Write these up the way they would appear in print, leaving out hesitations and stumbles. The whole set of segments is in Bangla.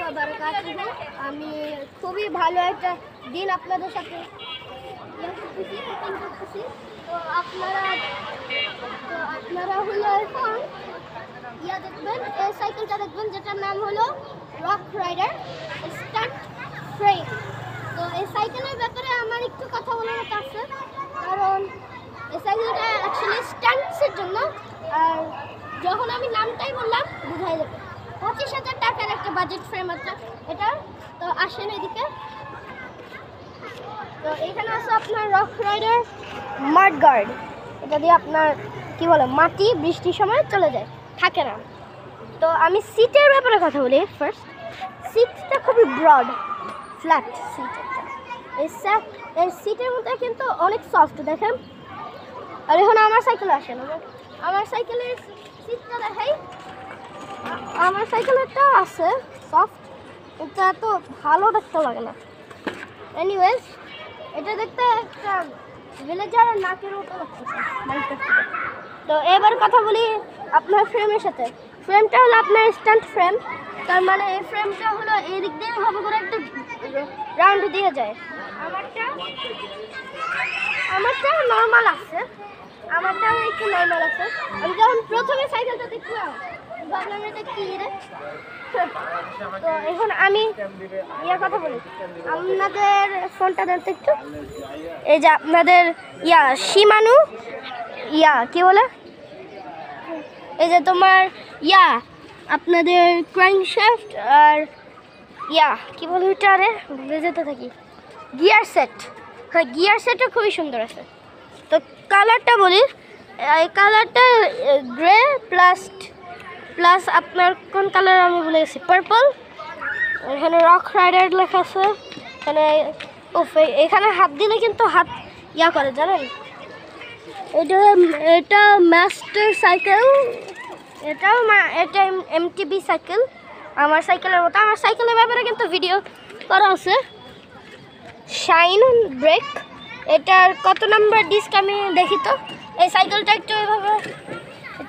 ওয়া বারাকাতুহু। আমি খুবই ভালো একটা দিন আপনাদের সাথে করতেছি। তো আপনারা হলো এখন দেখবেন, এই সাইকেলটা দেখবেন যেটার নাম হলো রক রাইডার স্টান্ট ফ্রেম। তো এই সাইকেলের ব্যাপারে আমার একটু কথা বলার মতো আছে, কারণ এই সাইকেলটা অ্যাকচুয়ালি স্টান্টসের জন্য। আর যখন আমি নামটাই বললাম বুঝাই যাবে। 25,000 টাকার একটা বাজেট ফ্রেম আছে এটা। তো আসেন এদিকে। তো এখানে আছে আপনার রক রাইডার মাড গার্ড। এটা দিয়ে আপনার কি বলে মাটি বৃষ্টির সময় চলে যায়, থাকে না। তো আমি সিটের ব্যাপারে কথা বলি। ফার্স্ট, সিটটা খুবই ব্রড ফ্ল্যাট সিট। এই সিটের মধ্যে কিন্তু অনেক সফট, দেখেন। আর এখন আমার সাইকেলে আসেন, আমার সাইকেলের সিটটা দেখাই। আমার সাইকেলেরটা আছে সফট, এটা এত ভালো দেখতে লাগে না। এনিওয়েজ, এটা দেখতে একটা ভিলেজারের নাকের মতো লাগতেছে। তো এবার কথা বলি আপনার ফ্রেমের সাথে। ফ্রেমটা হলো আপনার স্ট্যান্ড ফ্রেম। তার মানে এই ফ্রেমটা হলো এই দিক দিয়ে ভাবে করে একটা রাউন্ড দিয়ে যায়। আমারটা নর্মাল আছে, আমারটা একটু নর্মাল আছে। আমি যখন প্রথমে সাইকেলটা দেখলাম ভাবলাম এটা কি রে। তো এখন আমি কথা বলি, আপনাদের ফোনটা দেখতে একটু। এই যে আপনাদের শিমানু কি বলে, এই যে তোমার আপনাদের ক্র্যাঙ্কশ্যাফট আর কি বলে ওইটা, আরে ভুলে যেতে থাকি, গিয়ার সেট। হ্যাঁ, গিয়ার সেটও খুবই সুন্দর আছে। তো কালারটা বলি, এই কালারটা গ্রে প্লাস আপনার কোন কালার আমি ভুলে গেছি, পার্পল। এখানে রক রাইডার লেখা আছে। এখানে হাত দিলে কিন্তু হাত করে, জানেন। এটা মাস্টার সাইকেল, এটা এমটিবি সাইকেল, আমার সাইকেলের মতো। আমার সাইকেলের ব্যাপারে কিন্তু ভিডিও করা আছে। শাইন ব্রেক, এটার কত নাম্বার ডিস্ক আমি দেখি তো। এই সাইকেলটা একটু এভাবে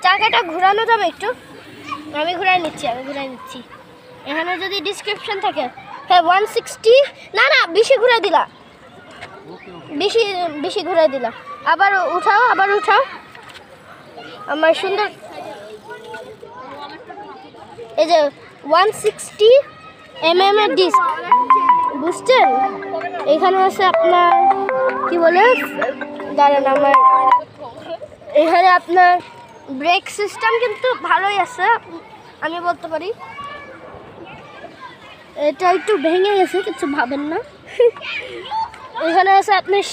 চাকাটা ঘোরানো যাবে একটু, আমি ঘুরাই নিচ্ছি। এখানে যদি ডিসক্রিপশন থাকে, হ্যাঁ 160, না বেশি ঘুরাই দিলা, আবার উঠাও আমার সুন্দর। এই যে 160 mm এর ডিস্ক, বুঝছেন। এখানে আছে আপনার কি বলে, দাঁড়ান, আমার এখানে আপনার ব্রেক সিস্টেম কিন্তু ভালোই আছে, আমি বলতে পারি। এটা একটু ভেঙে গেছে, কিছু ভাবেন না। এখানে আছে আপনার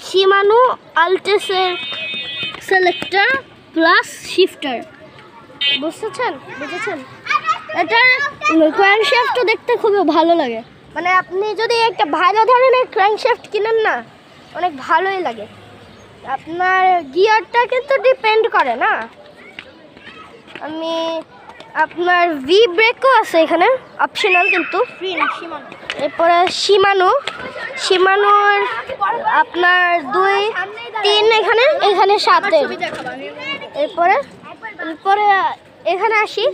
শিমানো আল্টেসের সেলেক্টর প্লাস শিফটার, বুঝেছেন। এটার ক্র্যাঙ্কশ্যাফটও দেখতে খুবই ভালো লাগে। মানে আপনি যদি একটা ভালো ধরনের ক্র্যাঙ্কশ্যাফট কিনেন না, অনেক ভালোই লাগে। আপনার গিয়ারটা কিন্তু ডিপেন্ড করে না। আপনার ভি ব্রেকও আছে এখানে, অপশনাল কিন্তু। এরপরে শিমানোর আপনার 2, 3 এখানে 7। এরপরে এখানে আসি,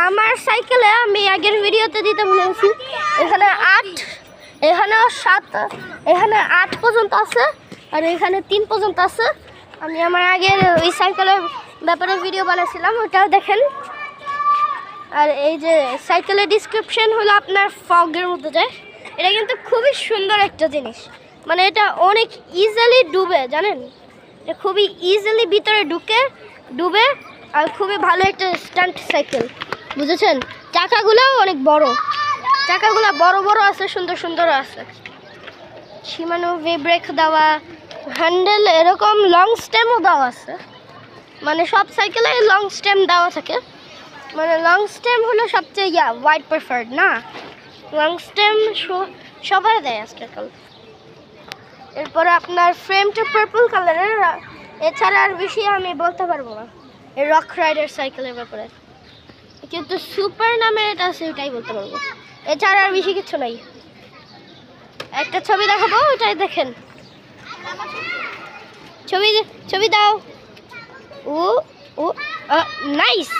আমার সাইকেলে আমি আগের ভিডিওতে দিতে বলেছি, এখানে 8, এখানেও 7, এখানে 8 পর্যন্ত আছে, আর এখানে 3 পর্যন্ত আছে। আমি আমার আগের ওই সাইকেলের ব্যাপারে ভিডিও বানাইছিলাম, ওটাও দেখেন। আর এই যে সাইকেলের ডিসক্রিপশন হলো আপনার ফগের মধ্যে যায়। এটা কিন্তু খুবই সুন্দর একটা জিনিস, মানে এটা অনেক ইজিলি ডুবে, জানেন। এটা খুবই ইজিলি ভিতরে ডুবে, আর খুবই ভালো একটা স্টান্ট সাইকেল, বুঝেছেন। চাকাগুলোও অনেক বড় আছে, সুন্দর আছে। শিমানো ভি ব্রেক দেওয়া, হ্যান্ডেল এরকম লং স্টেমও দেওয়া আছে। মানে সব সাইকেলে লং স্টেম দেওয়া থাকে, মানে লং স্টেম হলো সবচেয়ে ওয়াইড প্রেফার্ড না, লং স্টেম সবাই দেয় আজকাল। এরপরে আপনার ফ্রেমটা পার্পল কালারের, এছাড়া আর বেশি আমি বলতে পারবো না এই রক রাইডার সাইকেলের ব্যাপারে। কিন্তু সুপার নামে এটা আছে, ওটাই বলতে পারবো, এছাড়া আর বেশি কিছু নাই। একটা ছবি দেখাবো, ওটাই দেখেন। ছবি দাও। ও নাইস।